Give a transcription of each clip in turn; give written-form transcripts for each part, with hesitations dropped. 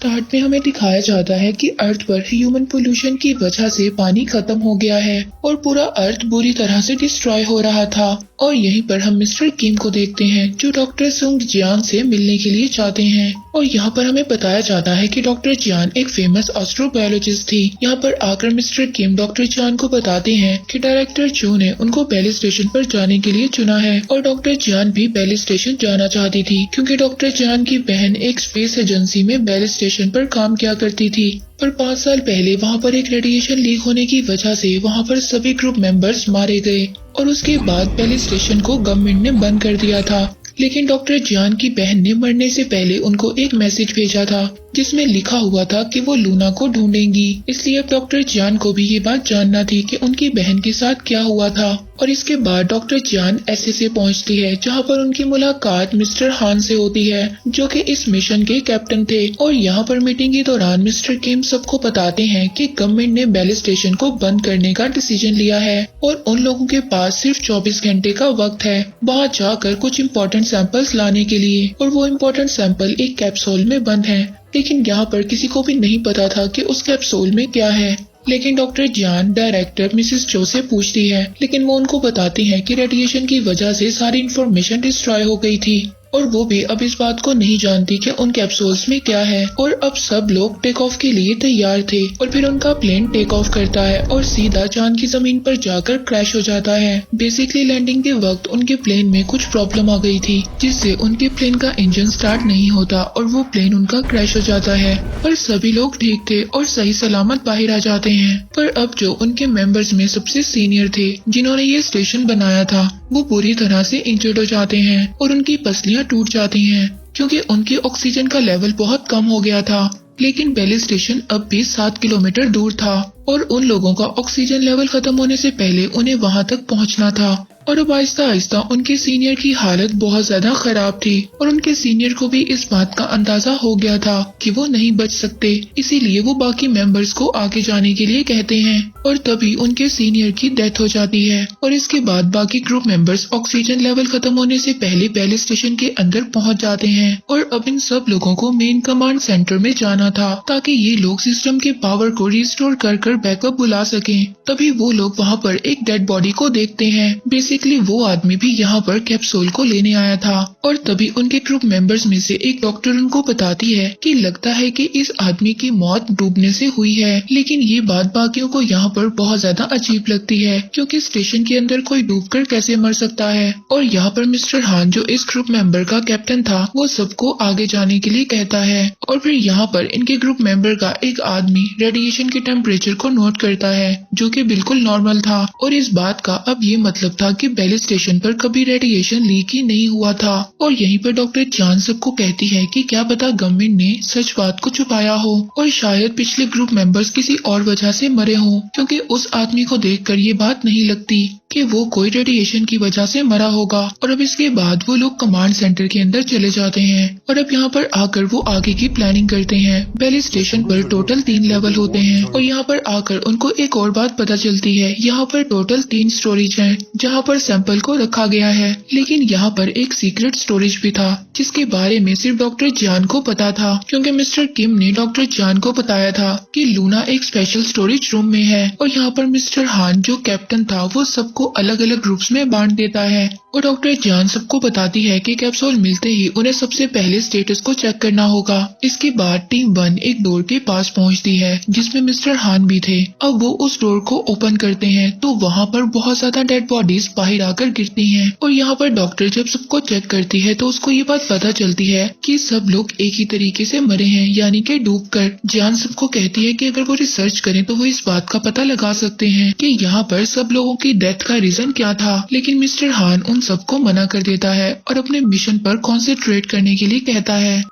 Start में हमें दिखाया जाता है कि अर्थ पर ह्यूमन पोल्यूशन की वजह से पानी खत्म हो गया है और पूरा अर्थ बुरी तरह से डिस्ट्रॉय हो रहा था। और यहीं पर हम मिस्टर किम को देखते हैं जो डॉक्टर सुंग जियान से मिलने के लिए जाते हैं। और यहाँ पर हमें बताया जाता है कि डॉक्टर जियान एक फेमस एस्ट्रोबायोलॉजिस्ट थी। यहाँ पर आकर मिस्टर किम डॉक्टर जियान को बताते हैं कि डायरेक्टर चू ने उनको पहले स्टेशन पर जाने के लिए चुना है। और डॉक्टर जियान भी पहले स्टेशन जाना चाहती थी क्योंकि डॉक्टर जियान की बहन एक स्पेस एजेंसी में पहले स्टेशन पर काम किया करती थी। पर 5 साल पहले वहाँ पर एक रेडिएशन लीक होने की वजह से वहाँ पर सभी ग्रुप मेंबर्स मारे गए और उसके बाद पहले स्टेशन को गवर्नमेंट ने बंद कर दिया था। लेकिन डॉक्टर जियान की बहन ने मरने से पहले उनको एक मैसेज भेजा था जिसमें लिखा हुआ था कि वो लूना को ढूंढेंगी। इसलिए अब डॉक्टर जियान को भी ये बात जानना थी कि उनकी बहन के साथ क्या हुआ था। और इसके बाद डॉक्टर जियान एसए पहुंचती है जहां पर उनकी मुलाकात मिस्टर हान से होती है जो कि इस मिशन के कैप्टन थे। और यहाँ पर मीटिंग के दौरान मिस्टर किम सबको बताते हैं कि गवर्नमेंट ने बेली स्टेशन को बंद करने का डिसीजन लिया है और उन लोगों के पास सिर्फ 24 घंटे का वक्त है वहाँ जाकर कुछ इम्पोर्टेंट सैंपल्स लाने के लिए। और वो इम्पोर्टेंट सैंपल एक कैप्सूल में बंद है। लेकिन यहाँ पर किसी को भी नहीं पता था कि उस कैप्सूल में क्या है। लेकिन डॉक्टर जियान डायरेक्टर मिसेस चो से पूछती है लेकिन वो उनको बताती है कि रेडिएशन की वजह से सारी इंफॉर्मेशन डिस्ट्रॉय हो गई थी और वो भी अब इस बात को नहीं जानती कि उन कैप्सूल्स में क्या है। और अब सब लोग टेक ऑफ के लिए तैयार थे और फिर उनका प्लेन टेक ऑफ करता है और सीधा चांद की जमीन पर जाकर क्रैश हो जाता है। बेसिकली लैंडिंग के वक्त उनके प्लेन में कुछ प्रॉब्लम आ गई थी जिससे उनके प्लेन का इंजन स्टार्ट नहीं होता और वो प्लेन उनका क्रैश हो जाता है। पर सभी लोग ठीक थे और सही सलामत बाहर आ जाते हैं। पर अब जो उनके मेंबर्स में सबसे सीनियर थे जिन्होंने ये स्टेशन बनाया था वो बुरी तरह से इंजर्ड हो जाते हैं और उनकी पसलियां टूट जाती हैं क्योंकि उनकी ऑक्सीजन का लेवल बहुत कम हो गया था। लेकिन बेली स्टेशन अब भी 7 किलोमीटर दूर था और उन लोगों का ऑक्सीजन लेवल खत्म होने से पहले उन्हें वहां तक पहुंचना था। और अब आहिस्ता आहिस्ता उनके सीनियर की हालत बहुत ज्यादा खराब थी और उनके सीनियर को भी इस बात का अंदाजा हो गया था कि वो नहीं बच सकते। इसीलिए वो बाकी मेंबर्स को आगे जाने के लिए कहते हैं और तभी उनके सीनियर की डेथ हो जाती है। और इसके बाद बाकी ग्रुप मेंबर्स ऑक्सीजन लेवल खत्म होने से पहले पहले स्टेशन के अंदर पहुंच जाते हैं। और अब इन सब लोगों को मेन कमांड सेंटर में जाना था ताकि ये लोग सिस्टम के पावर को रिस्टोर कर बैकअप बुला सकें। तभी वो लोग वहाँ पर एक डेड बॉडी को देखते हैं। बेसिकली वो आदमी भी यहाँ पर कैप्सूल को लेने आया था। और तभी उनके ग्रुप मेंबर्स में से एक डॉक्टर उनको बताती है कि लगता है कि इस आदमी की मौत डूबने से हुई है। लेकिन ये बात बाकियों को यहाँ पर बहुत ज्यादा अजीब लगती है क्योंकि स्टेशन के अंदर कोई डूबकर कैसे मर सकता है। और यहाँ पर मिस्टर हान जो इस ग्रुप मेंबर का कैप्टन था वो सबको आगे जाने के लिए कहता है। और फिर यहाँ पर इनके ग्रुप मेंबर का एक आदमी रेडिएशन के टेम्परेचर को नोट करता है जो कि बिल्कुल नॉर्मल था। और इस बात का अब ये मतलब था कि बेली स्टेशन पर कभी रेडिएशन लीक ही नहीं हुआ था। और यहीं पर डॉक्टर जान सबको कहती है कि क्या पता गवर्नमेंट ने सच बात को छुपाया हो और शायद पिछले ग्रुप मेंबर्स किसी और वजह से मरे हों क्योंकि उस आदमी को देखकर ये बात नहीं लगती कि वो कोई रेडिएशन की वजह से मरा होगा। और अब इसके बाद वो लोग कमांड सेंटर के अंदर चले जाते हैं और अब यहाँ पर आकर वो आगे की प्लानिंग करते हैं। बेली स्टेशन पर टोटल 3 लेवल होते हैं और यहाँ पर आकर उनको एक और बात पता चलती है। यहाँ पर टोटल 3 स्टोरेज हैं जहाँ पर सैंपल को रखा गया है। लेकिन यहाँ पर एक सीक्रेट स्टोरेज भी था जिसके बारे में सिर्फ डॉक्टर जान को पता था क्योंकि मिस्टर किम ने डॉक्टर जान को बताया था कि लूना एक स्पेशल स्टोरेज रूम में है। और यहाँ पर मिस्टर हान जो कैप्टन था वो सबको अलग अलग ग्रुप्स में बांट देता है। और डॉक्टर जान सबको बताती है कि कैप्सूल मिलते ही उन्हें सबसे पहले स्टेटस को चेक करना होगा। इसके बाद टीम 1 एक डोर के पास पहुंचती है जिसमें मिस्टर हान भी थे। अब वो उस डोर को ओपन करते हैं तो वहाँ पर बहुत ज्यादा डेड बॉडीज बाहर आकर गिरती हैं। और यहाँ पर डॉक्टर जब सबको चेक करती है तो उसको ये बात पता चलती है कि सब लोग एक ही तरीके से मरे हैं यानी कि डूबकर। जान सबको कहती है कि अगर वो रिसर्च करें तो वो इस बात का पता लगा सकते हैं कि यहाँ पर सब लोगों की डेथ का रीजन क्या था। लेकिन मिस्टर हान उन सबको मना कर देता है और अपने मिशन पर कॉन्सेंट्रेट करने के लिए कहता है।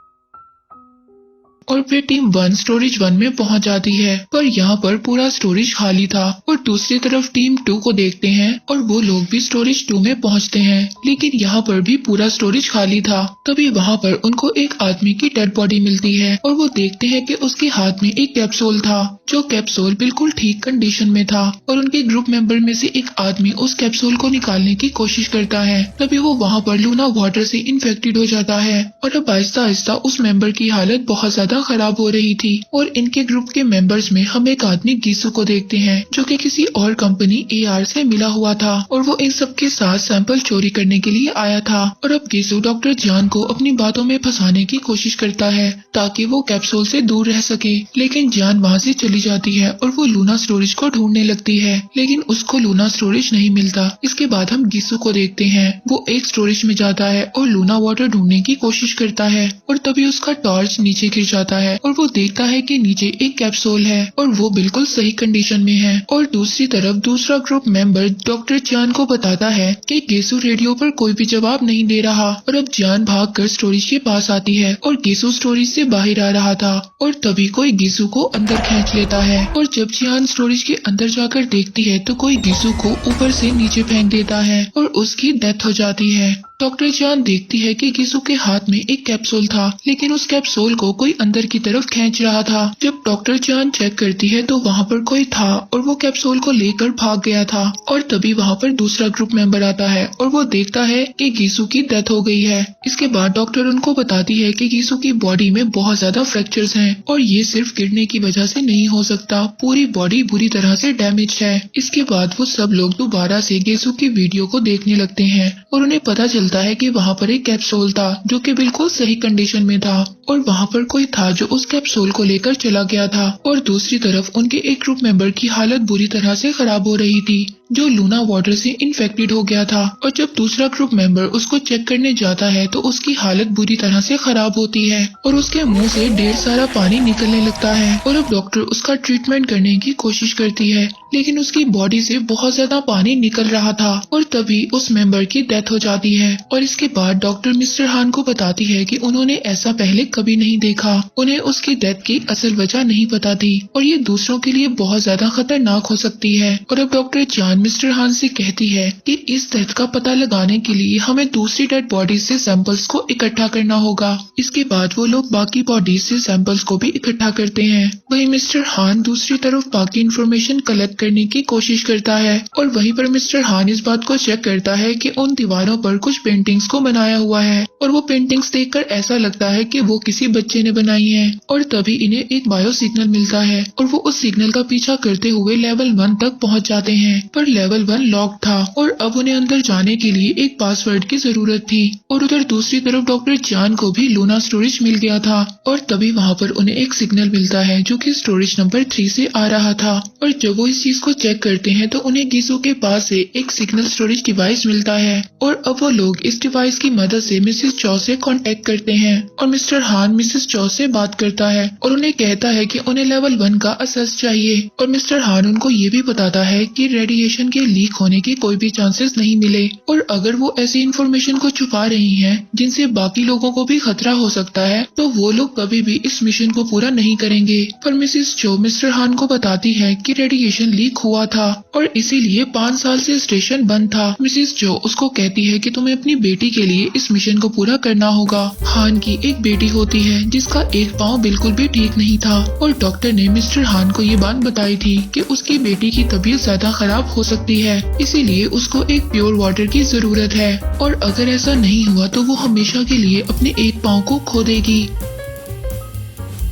और फिर टीम 1 स्टोरेज 1 में पहुंच जाती है पर यहाँ पर पूरा स्टोरेज खाली था। और दूसरी तरफ टीम 2 को देखते हैं और वो लोग भी स्टोरेज 2 में पहुंचते हैं लेकिन यहाँ पर भी पूरा स्टोरेज खाली था। तभी वहाँ पर उनको एक आदमी की डेड बॉडी मिलती है और वो देखते हैं कि उसके हाथ में एक कैप्सूल था जो कैप्सूल बिल्कुल ठीक कंडीशन में था। और उनके ग्रुप मेंबर में से एक आदमी उस कैप्सूल को निकालने की कोशिश करता है तभी वो वहाँ पर लूना वाटर से इन्फेक्टेड हो जाता है और अब आहिस्ता आहिस्ता उस मेंबर की हालत बहुत ज्यादा ज्यादा खराब हो रही थी। और इनके ग्रुप के मेंबर्स में हम एक आदमी गीसू को देखते हैं जो कि किसी और कंपनी AR से मिला हुआ था और वो इन सबके साथ सैंपल चोरी करने के लिए आया था। और अब गीसू डॉक्टर जियान को अपनी बातों में फंसाने की कोशिश करता है ताकि वो कैप्सूल से दूर रह सके, लेकिन जियान वहाँ से चली जाती है और वो लूना स्टोरेज को ढूंढने लगती है, लेकिन उसको लूना स्टोरेज नहीं मिलता। इसके बाद हम गीसू को देखते हैं, वो एक स्टोरेज में जाता है और लूना वाटर ढूंढने की कोशिश करता है और तभी उसका टॉर्च नीचे गिर जाता है और वो देखता है कि नीचे एक कैप्सूल है और वो बिल्कुल सही कंडीशन में है। और दूसरी तरफ दूसरा ग्रुप मेंबर डॉक्टर जियान को बताता है कि गीसू रेडियो पर कोई भी जवाब नहीं दे रहा। और अब जियान भागकर स्टोरेज के पास आती है और गीसू स्टोरेज से बाहर आ रहा था और तभी कोई गीसू को अंदर खींच लेता है। और जब जियान स्टोरेज के अंदर जाकर देखती है तो कोई गीसू को ऊपर से नीचे फेंक देता है और उसकी डेथ हो जाती है। डॉक्टर जियान देखती है कि गीसू के हाथ में एक कैप्सूल था, लेकिन उस कैप्सूल को कोई अंदर की तरफ खींच रहा था। जब डॉक्टर जियान चेक करती है तो वहाँ पर कोई था और वो कैप्सूल को लेकर भाग गया था। और तभी वहाँ पर दूसरा ग्रुप मेंबर आता है और वो देखता है कि गीसू की डेथ हो गई है। इसके बाद डॉक्टर उनको बताती है कि गीसू की बॉडी में बहुत ज्यादा फ्रैक्चर्स हैं और ये सिर्फ गिरने की वजह से नहीं हो सकता, पूरी बॉडी बुरी तरह से डैमेज है। इसके बाद वो सब लोग दोबारा से गीसू की वीडियो को देखने लगते हैं और उन्हें पता चलता है कि वहाँ पर एक कैप्सूल था जो कि बिल्कुल सही कंडीशन में था और वहाँ पर कोई था जो उस कैप्सूल को लेकर चला गया था। और दूसरी तरफ उनके एक ग्रुप मेंबर की हालत बुरी तरह से खराब हो रही थी जो लूना वाटर से इन्फेक्टेड हो गया था। और जब दूसरा ग्रुप मेंबर उसको चेक करने जाता है तो उसकी हालत बुरी तरह से खराब होती है और उसके मुंह से ढेर सारा पानी निकलने लगता है। और अब डॉक्टर उसका ट्रीटमेंट करने की कोशिश करती है, लेकिन उसकी बॉडी से बहुत ज्यादा पानी निकल रहा था और तभी उस मेंबर की डेथ हो जाती है। और इसके बाद डॉक्टर मिस्टर हान को बताती है कि उन्होंने ऐसा पहले कभी नहीं देखा, उन्हें उसकी डेथ की असल वजह नहीं पता थी और ये दूसरों के लिए बहुत ज्यादा खतरनाक हो सकती है। और अब डॉक्टर जियान मिस्टर हान से कहती है कि इस डेथ का पता लगाने के लिए हमें दूसरी डेड बॉडीज से सैंपल्स को इकट्ठा करना होगा। इसके बाद वो लोग बाकी बॉडीज से सैंपल्स को भी इकट्ठा करते हैं। वहीं मिस्टर हान दूसरी तरफ बाकी इंफॉर्मेशन कलेक्ट करने की कोशिश करता है और वहीं पर मिस्टर हान इस बात को चेक करता है कि उन दीवारों पर कुछ पेंटिंग्स को बनाया हुआ है और वो पेंटिंग्स देखकर ऐसा लगता है कि वो किसी बच्चे ने बनाई है। और तभी इन्हें एक बायो सिग्नल मिलता है और वो उस सिग्नल का पीछा करते हुए लेवल 1 तक पहुंच जाते हैं, पर लेवल 1 लॉक था और अब उन्हें अंदर जाने के लिए एक पासवर्ड की जरूरत थी। और उधर दूसरी तरफ डॉक्टर जियान को भी लूना स्टोरेज मिल गया था और तभी वहाँ पर उन्हें एक सिग्नल मिलता है जो कि स्टोरेज नंबर 3 से आ रहा था। और जब वो इस चीज को चेक करते हैं तो उन्हें गीसू के पास से एक सिग्नल स्टोरेज डिवाइस मिलता है और अब वो लोग इस डिवाइस की मदद से मिसेस चौ से कांटेक्ट करते हैं और मिस्टर हान मिसेस चौ से बात करता है और उन्हें कहता है कि उन्हें लेवल 1 का असेस चाहिए। और मिस्टर हान उनको ये भी बताता है कि रेडिएशन के लीक होने की कोई भी चांसेस नहीं मिले और अगर वो ऐसी इन्फॉर्मेशन को छुपा रही हैं जिनसे बाकी लोगों को भी खतरा हो सकता है तो वो लोग कभी भी इस मिशन को पूरा नहीं करेंगे। पर मिसेस चो मिस्टर हान को बताती है कि रेडिएशन लीक हुआ था और इसीलिए 5 साल से स्टेशन बंद था। मिसेस चो उसको कहती है कि तुम्हें अपनी बेटी के लिए इस मिशन को पूरा करना होगा। हान की एक बेटी होती है जिसका एक पाँव बिल्कुल भी ठीक नहीं था और डॉक्टर ने मिस्टर हान को ये बात बताई थी कि उसकी बेटी की तबीयत ज्यादा खराब हो सकती है, इसीलिए उसको एक प्योर वाटर की जरूरत है और अगर ऐसा नहीं हुआ तो वो हमेशा के लिए अपने एक पाँव को खो देगी।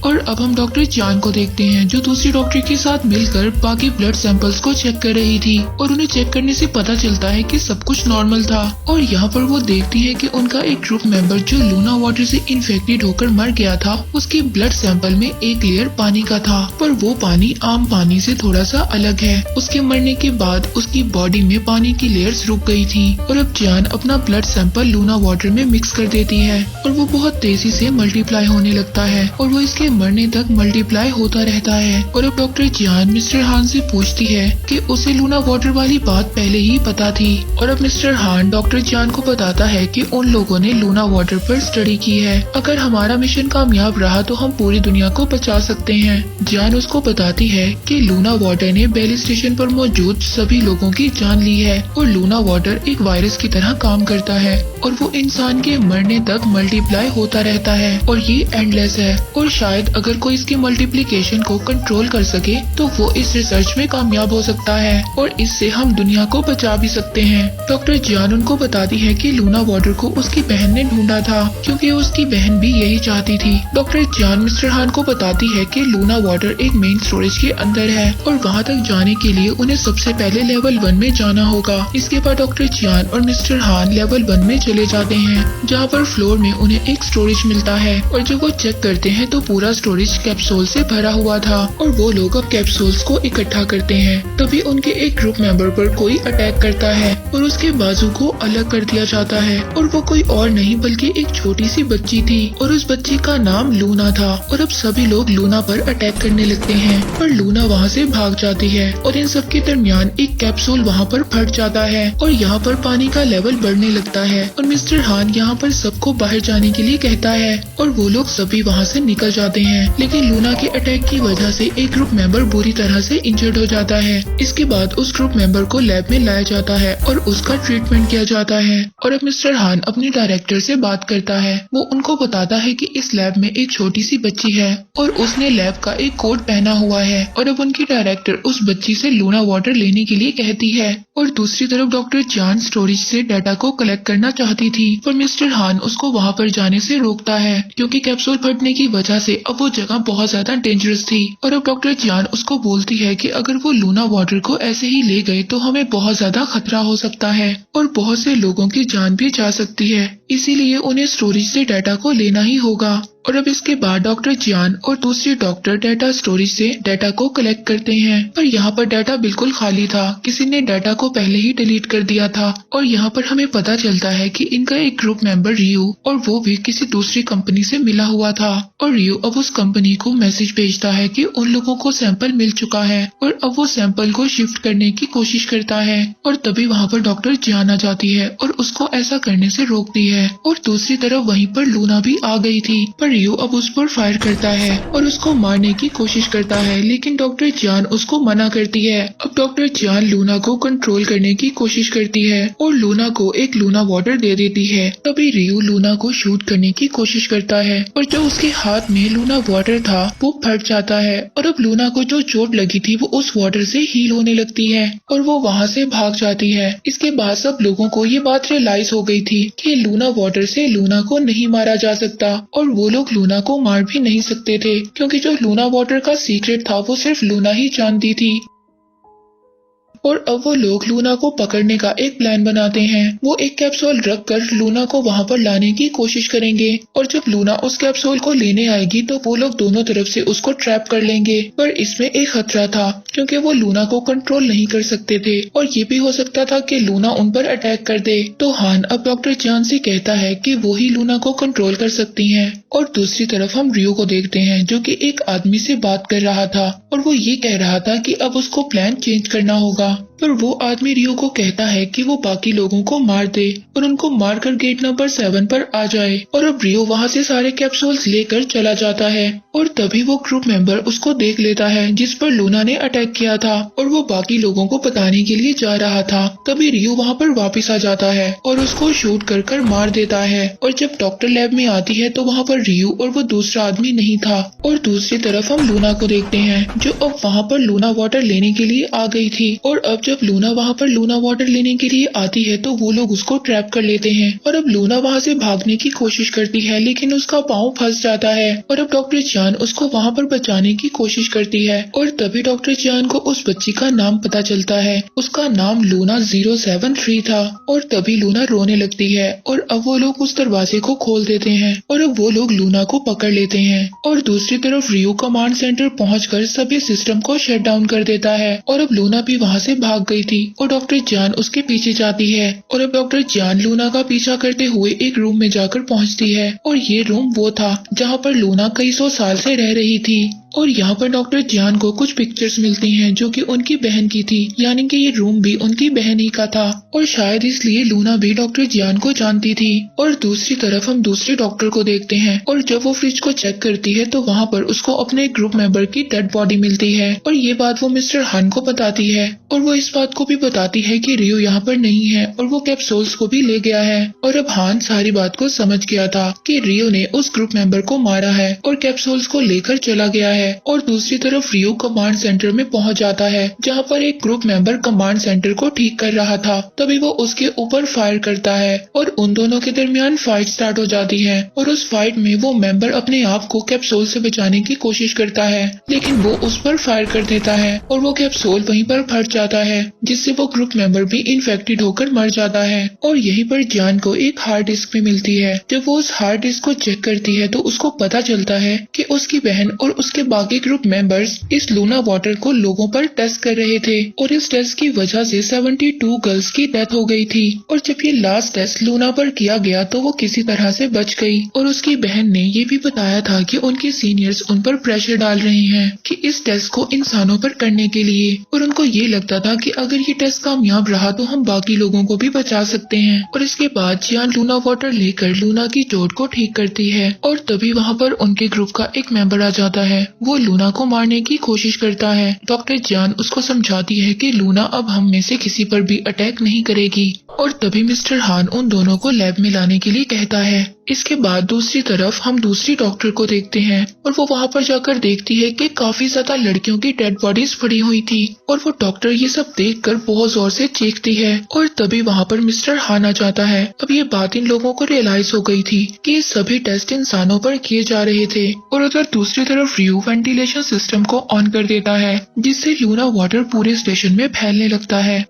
और अब हम डॉक्टर जियान को देखते हैं जो दूसरी डॉक्टर के साथ मिलकर बाकी ब्लड सैंपल्स को चेक कर रही थी और उन्हें चेक करने से पता चलता है कि सब कुछ नॉर्मल था। और यहाँ पर वो देखती है कि उनका एक ग्रुप मेंबर जो लूना वाटर से इन्फेक्टेड होकर मर गया था उसके ब्लड सैंपल में एक लेयर पानी का था, पर वो पानी आम पानी से थोड़ा सा अलग है। उसके मरने के बाद उसकी बॉडी में पानी की लेयर्स रुक गई थी और अब जियान अपना ब्लड सैंपल लूना वाटर में मिक्स कर देती है और वो बहुत तेजी से मल्टीप्लाई होने लगता है और वो इसके मरने तक मल्टीप्लाई होता रहता है। और अब डॉक्टर जियान मिस्टर हान से पूछती है कि उसे लूना वाटर वाली बात पहले ही पता थी और अब मिस्टर हान डॉक्टर जियान को बताता है कि उन लोगों ने लूना वाटर पर स्टडी की है, अगर हमारा मिशन कामयाब रहा तो हम पूरी दुनिया को बचा सकते हैं। जियान उसको बताती है कि लूना वाटर ने बेली स्टेशन पर मौजूद सभी लोगों की जान ली है और लूना वाटर एक वायरस की तरह काम करता है और वो इंसान के मरने तक मल्टीप्लाई होता रहता है और ये एंडलेस है और शायद शायद अगर कोई इसकी मल्टीप्लिकेशन को कंट्रोल कर सके तो वो इस रिसर्च में कामयाब हो सकता है और इससे हम दुनिया को बचा भी सकते हैं। डॉक्टर जियान उनको बताती है कि लूना वाटर को उसकी बहन ने ढूंढा था क्योंकि उसकी बहन भी यही चाहती थी। डॉक्टर जियान मिस्टर हान को बताती है कि लूना वाटर एक मेन स्टोरेज के अंदर है और वहाँ तक जाने के लिए उन्हें सबसे पहले लेवल 1 में जाना होगा। इसके बाद डॉक्टर जियान और मिस्टर हान लेवल 1 में चले जाते हैं जहाँ पर फ्लोर में उन्हें एक स्टोरेज मिलता है और जब वो चेक करते हैं तो पूरा स्टोरेज कैप्सूल से भरा हुआ था और वो लोग अब कैप्सूल्स को इकट्ठा करते हैं। तभी उनके एक ग्रुप मेंबर पर कोई अटैक करता है और उसके बाजू को अलग कर दिया जाता है और वो कोई और नहीं बल्कि एक छोटी सी बच्ची थी और उस बच्ची का नाम लूना था। और अब सभी लोग लूना पर अटैक करने लगते हैं पर लूना वहाँ से भाग जाती है और इन सब के दरमियान एक कैप्सूल वहाँ पर फट जाता है और यहाँ पर पानी का लेवल बढ़ने लगता है और मिस्टर हान यहाँ पर सबको बाहर जाने के लिए कहता है और वो लोग सभी वहाँ से निकल जाते हैं। लेकिन लूना के अटैक की वजह से एक ग्रुप मेंबर बुरी तरह से इंजर्ड हो जाता है। इसके बाद उस ग्रुप मेंबर को लैब में लाया जाता है और उसका ट्रीटमेंट किया जाता है। और अब मिस्टर हान अपने डायरेक्टर से बात करता है। वो उनको बताता है कि इस लैब में एक छोटी सी बच्ची है और उसने लैब का एक कोट पहना हुआ है और अब उनकी डायरेक्टर उस बच्ची से लूना वाटर लेने के लिए कहती है। और दूसरी तरफ डॉक्टर जान स्टोरेज से डाटा को कलेक्ट करना चाहती थी पर मिस्टर हान उसको वहाँ पर जाने से रोकता है क्योंकि कैप्सूल फटने की वजह से अब वो जगह बहुत ज्यादा डेंजरस थी। और अब डॉक्टर जान उसको बोलती है कि अगर वो लूना वाटर को ऐसे ही ले गए तो हमें बहुत ज्यादा खतरा हो सकता है और बहुत से लोगों की जान भी जा सकती है, इसीलिए उन्हें स्टोरेज से डाटा को लेना ही होगा। और अब इसके बाद डॉक्टर जियान और दूसरे डॉक्टर डाटा स्टोरेज से डाटा को कलेक्ट करते हैं पर यहाँ पर डाटा बिल्कुल खाली था, किसी ने डाटा को पहले ही डिलीट कर दिया था। और यहाँ पर हमें पता चलता है कि इनका एक ग्रुप मेंबर रियू और वो भी किसी दूसरी कंपनी से मिला हुआ था और रियू अब उस कंपनी को मैसेज भेजता है कि उन लोगों को सैंपल मिल चुका है और अब वो सैंपल को शिफ्ट करने की कोशिश करता है। और तभी वहाँ पर डॉक्टर जियान आ जाती है और उसको ऐसा करने से रोकती है। और दूसरी तरफ वहीं पर लूना भी आ गई थी पर रियो अब उस पर फायर करता है और उसको मारने की कोशिश करता है लेकिन डॉक्टर जियान उसको मना करती है। अब डॉक्टर जियान लूना को कंट्रोल करने की कोशिश करती है और लूना को एक लूना वाटर दे देती है। तभी रियो लूना को शूट करने की कोशिश करता है और जो उसके हाथ में लूना वाटर था वो फट जाता है और अब लूना को जो चोट लगी थी वो उस वाटर से हील होने लगती है और वो वहाँ से भाग जाती है। इसके बाद सब लोगों को ये बात रियलाइज हो गई थी कि लूना वाटर से लूना को नहीं मारा जा सकता और वो लोग लूना को मार भी नहीं सकते थे क्योंकि जो लूना वाटर का सीक्रेट था वो सिर्फ लूना ही जानती थी। और अब वो लोग लूना को पकड़ने का एक प्लान बनाते हैं। वो एक कैप्सूल रख कर लूना को वहाँ पर लाने की कोशिश करेंगे और जब लूना उस कैप्सूल को लेने आएगी तो वो लोग दोनों तरफ से उसको ट्रैप कर लेंगे। पर इसमें एक खतरा था क्योंकि वो लूना को कंट्रोल नहीं कर सकते थे और ये भी हो सकता था कि लूना उन पर अटैक कर दे। तो हान अब डॉक्टर जान से कहता है कि वो ही लूना को कंट्रोल कर सकती हैं। और दूसरी तरफ हम रियो को देखते हैं जो कि एक आदमी से बात कर रहा था और वो ये कह रहा था कि अब उसको प्लान चेंज करना होगा। पर वो आदमी रियो को कहता है कि वो बाकी लोगों को मार दे और उनको मारकर गेट नंबर 7 पर आ जाए। और अब रियो वहाँ से सारे कैप्सूल्स लेकर चला जाता है और तभी वो ग्रुप मेंबर उसको देख लेता है जिस पर लूना ने अटैक किया था और वो बाकी लोगों को बताने के लिए जा रहा था। तभी रियो वहाँ पर वापस आ जाता है और उसको शूट कर मार देता है। और जब डॉक्टर लैब में आती है तो वहाँ पर रियो और वो दूसरा आदमी नहीं था। और दूसरी तरफ हम लूना को देखते हैं जो अब वहाँ पर लूना वाटर लेने के लिए आ गई थी। और अब जब लूना वहाँ पर लूना वाटर लेने के लिए आती है तो वो लोग उसको ट्रैप कर लेते हैं और अब लूना वहाँ से भागने की कोशिश करती है लेकिन उसका पाँव फंस जाता है। और अब डॉक्टर जान उसको वहाँ पर बचाने की कोशिश करती है और तभी डॉक्टर जान को उस बच्ची का नाम पता चलता है। उसका नाम लूना 073 था। और तभी लूना रोने लगती है और अब वो लोग उस दरवाजे को खोल देते हैं और अब वो लोग लूना को पकड़ लेते हैं। और दूसरी तरफ रियो कमांड सेंटर पहुंचकर सभी सिस्टम को शट डाउन कर देता है और अब लूना भी वहाँ से भाग गई थी और डॉक्टर जान उसके पीछे जाती है। और अब डॉक्टर जान लूना का पीछा करते हुए एक रूम में जाकर पहुंचती है और ये रूम वो था जहाँ पर लूना कई 100 साल से रह रही थी। और यहाँ पर डॉक्टर जियान को कुछ पिक्चर्स मिलती हैं जो कि उनकी बहन की थी, यानी कि ये रूम भी उनकी बहन ही का था और शायद इसलिए लूना भी डॉक्टर जियान को जानती थी। और दूसरी तरफ हम दूसरे डॉक्टर को देखते हैं और जब वो फ्रिज को चेक करती है तो वहाँ पर उसको अपने ग्रुप मेंबर की डेड बॉडी मिलती है और ये बात वो मिस्टर हान को बताती है और वो इस बात को भी बताती है कि रियो यहाँ पर नहीं है और वो कैप्सूल्स को भी ले गया है। और अब हान सारी बात को समझ गया था कि रियो ने उस ग्रुप मेंबर को मारा है और कैप्सूल्स को लेकर चला गया है। और दूसरी तरफ रियो कमांड सेंटर में पहुंच जाता है जहां पर एक ग्रुप मेंबर कमांड सेंटर को ठीक कर रहा था। तभी वो उसके ऊपर फायर करता है और उन दोनों के दरमियान फाइट स्टार्ट हो जाती है और उस फाइट में वो मेंबर अपने आप को कैप्सूल से बचाने की कोशिश करता है, लेकिन वो उस पर फायर कर देता है और वो कैप्सूल वहीं पर फट जाता है जिससे वो ग्रुप मेंबर भी इन्फेक्टेड होकर मर जाता है। और यहीं पर जान को एक हार्ड डिस्क भी मिलती है। जब वो उस हार्ड डिस्क को चेक करती है तो उसको पता चलता है कि उसकी बहन और उसके बाकी ग्रुप मेंबर्स इस लूना वाटर को लोगों पर टेस्ट कर रहे थे और इस टेस्ट की वजह से 72 गर्ल्स की डेथ हो गई थी। और जब ये लास्ट टेस्ट लूना पर किया गया तो वो किसी तरह से बच गई। और उसकी बहन ने ये भी बताया था कि उनके सीनियर्स उन पर प्रेशर डाल रहे हैं कि इस टेस्ट को इंसानों पर करने के लिए, और उनको ये लगता था कि अगर ये टेस्ट कामयाब रहा तो हम बाकी लोगों को भी बचा सकते हैं। और इसके बाद जियान लूना वाटर लेकर लूना की चोट को ठीक करती है और तभी वहाँ पर उनके ग्रुप का एक मेंबर आ जाता है। वो लूना को मारने की कोशिश करता है। डॉक्टर जियान उसको समझाती है कि लूना अब हम में से किसी पर भी अटैक नहीं करेगी। और तभी मिस्टर हान उन दोनों को लैब में लाने के लिए कहता है। इसके बाद दूसरी तरफ हम दूसरी डॉक्टर को देखते हैं और वो वहाँ पर जाकर देखती है कि काफी ज्यादा लड़कियों की डेड बॉडीज पड़ी हुई थी और वो डॉक्टर ये सब देखकर बहुत जोर से चीखती है। और तभी वहाँ पर मिस्टर हान आ जाता है। अब ये बात इन लोगों को रियलाइज हो गई थी कि ये सभी टेस्ट इंसानों पर किए जा रहे थे। और उधर दूसरी तरफ रियो वेंटिलेशन सिस्टम को ऑन कर देता है जिससे लूना वाटर पूरे स्टेशन में फैलने लगता है।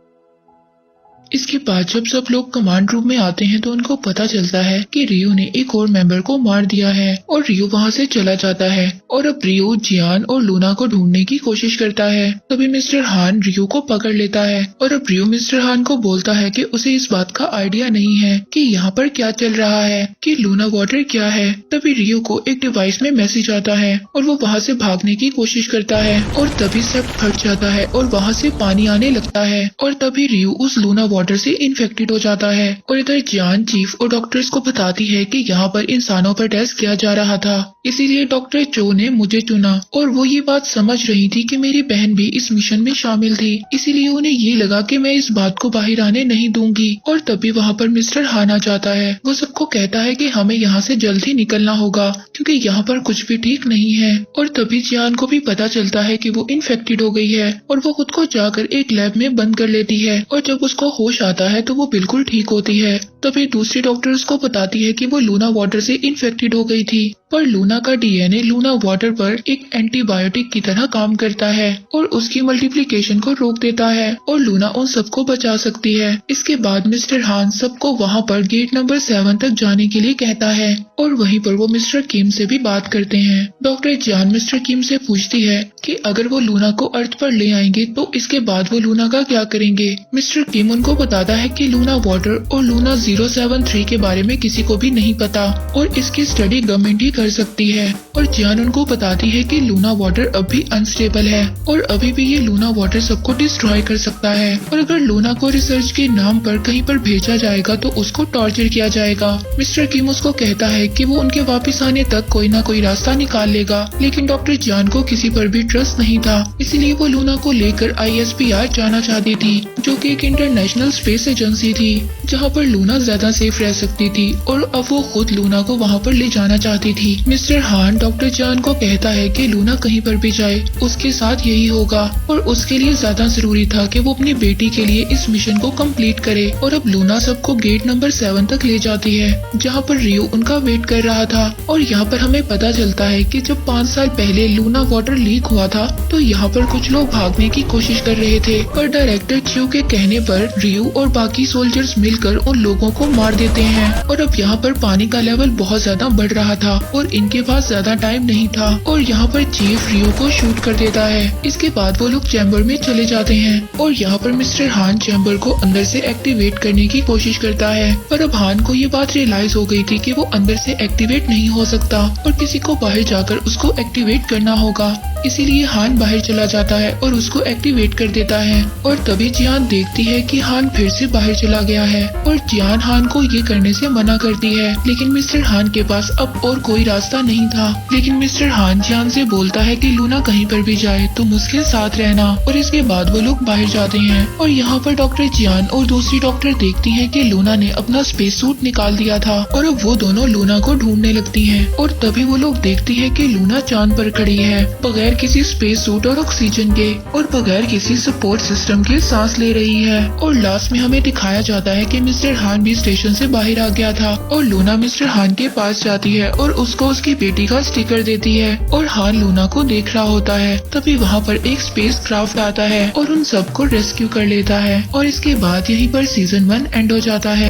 इसके बाद जब सब लोग कमांड रूम में आते हैं तो उनको पता चलता है कि रियो ने एक और मेंबर को मार दिया है और रियो वहाँ से चला जाता है। और अब रियो जियान और लूना को ढूंढने की कोशिश करता है। तभी मिस्टर हान रियो को पकड़ लेता है और अब रियो मिस्टर हान को बोलता है कि उसे इस बात का आइडिया नहीं है कि यहाँ पर क्या चल रहा है, कि लूना वाटर क्या है। तभी रियो को एक डिवाइस में मैसेज आता है और वो वहाँ से भागने की कोशिश करता है और तभी सब फट जाता है और वहाँ से पानी आने लगता है और तभी रियो उस लूना वाटर से इन्फेक्टेड हो जाता है। और इधर जियान चीफ और डॉक्टर्स को बताती है कि यहाँ पर इंसानों पर टेस्ट किया जा रहा था, इसीलिए डॉक्टर चो ने मुझे चुना। और वो ये बात समझ रही थी कि मेरी बहन भी इस मिशन में शामिल थी, इसीलिए उन्हें ये लगा कि मैं इस बात को बाहर आने नहीं दूंगी। और तभी वहाँ पर मिस्टर हान आ जाता है। वो सबको कहता है कि हमें यहाँ से जल्द ही निकलना होगा क्योंकि यहाँ पर कुछ भी ठीक नहीं है। और तभी जियान को भी पता चलता है कि वो इन्फेक्टेड हो गई है और वो खुद को जाकर एक लैब में बंद कर लेती है और जब उसको होश आता है तो वो बिल्कुल ठीक होती है। तभी दूसरी डॉक्टर उसको बताती है कि वो लूना वाटर से इन्फेक्टेड हो गई थी, पर लूना का डीएनए लूना वाटर पर एक एंटीबायोटिक की तरह काम करता है और उसकी मल्टीप्लिकेशन को रोक देता है और लूना उन सबको बचा सकती है। इसके बाद मिस्टर हान सबको वहाँ पर गेट नंबर 7 तक जाने के लिए कहता है और वहीं पर वो मिस्टर किम से भी बात करते हैं। डॉक्टर जियान मिस्टर किम से पूछती है कि अगर वो लूना को अर्थ पर ले आएंगे तो इसके बाद वो लूना का क्या करेंगे। मिस्टर किम उनको बताता है कि लूना वाटर और लूना 073 के बारे में किसी को भी नहीं पता और इसकी स्टडी गवर्नमेंट ही कर सकती है। और जियान उनको बताती है कि लूना वाटर अभी अनस्टेबल है और अभी भी ये लूना वाटर सबको डिस्ट्रॉय कर सकता है और अगर लूना को रिसर्च के नाम पर कहीं पर भेजा जाएगा तो उसको टॉर्चर किया जाएगा। मिस्टर किम उसको कहता है कि वो उनके वापस आने तक कोई ना कोई रास्ता निकाल लेगा, लेकिन डॉक्टर जियान को किसी पर भी ट्रस्ट नहीं था, इसलिए वो लूना को लेकर ISPR जाना चाहती थी जो कि एक इंटरनेशनल स्पेस एजेंसी थी जहाँ पर लूना ज्यादा सेफ रह सकती थी और अब वो खुद लूना को वहाँ पर ले जाना चाहती थी। मिस्टर हान डॉक्टर जियान को कहता है कि लूना कहीं पर भी जाए उसके साथ यही होगा और उसके लिए ज्यादा जरूरी था कि वो अपनी बेटी के लिए इस मिशन को कंप्लीट करे। और अब लूना सबको गेट नंबर 7 तक ले जाती है जहाँ पर रियो उनका वेट कर रहा था और यहाँ पर हमें पता चलता है कि जब 5 साल पहले लूना वाटर लीक हुआ था तो यहाँ पर कुछ लोग भागने की कोशिश कर रहे थे, पर डायरेक्टर च्यू के कहने पर रियो और बाकी सोल्जर्स मिलकर उन लोगों को मार देते हैं। और अब यहाँ पर पानी का लेवल बहुत ज्यादा बढ़ रहा था और इनके पास ज्यादा ज्यादा टाइम नहीं था और यहाँ पर चीफ रियो को शूट कर देता है। इसके बाद वो लोग चैम्बर में चले जाते हैं और यहाँ पर मिस्टर हान चैम्बर को अंदर से एक्टिवेट करने की कोशिश करता है, पर अब हान को ये बात रियलाइज हो गई थी कि वो अंदर से एक्टिवेट नहीं हो सकता और किसी को बाहर जाकर उसको एक्टिवेट करना होगा। इसीलिए हान बाहर चला जाता है और उसको एक्टिवेट कर देता है और तभी जियान देखती है कि हान फिर से बाहर चला गया है और जियान हान को ये करने से मना करती है, लेकिन मिस्टर हान के पास अब और कोई रास्ता नहीं था। लेकिन मिस्टर हान जियान से बोलता है कि लूना कहीं पर भी जाए तो मुझके साथ रहना, और इसके बाद वो लोग बाहर जाते हैं और यहाँ पर डॉक्टर जियान और दूसरी डॉक्टर देखती है कि लूना ने अपना स्पेस सूट निकाल दिया था और अब वो दोनों लूना को ढूंढने लगती हैं और तभी वो लोग देखती है कि लूना चांद पर खड़ी है, बगैर किसी स्पेस सूट और ऑक्सीजन के और बगैर किसी सपोर्ट सिस्टम के सांस ले रही है। और लास्ट में हमें दिखाया जाता है कि मिस्टर हान भी स्टेशन से बाहर आ गया था और लूना मिस्टर हान के पास जाती है और उसको उसकी बेटी का स्टिकर देती है और हान लूना को देख रहा होता है। तभी वहाँ पर एक स्पेस क्राफ्ट आता है और उन सबको रेस्क्यू कर लेता है और इसके बाद यहीं पर सीजन 1 एंड हो जाता है।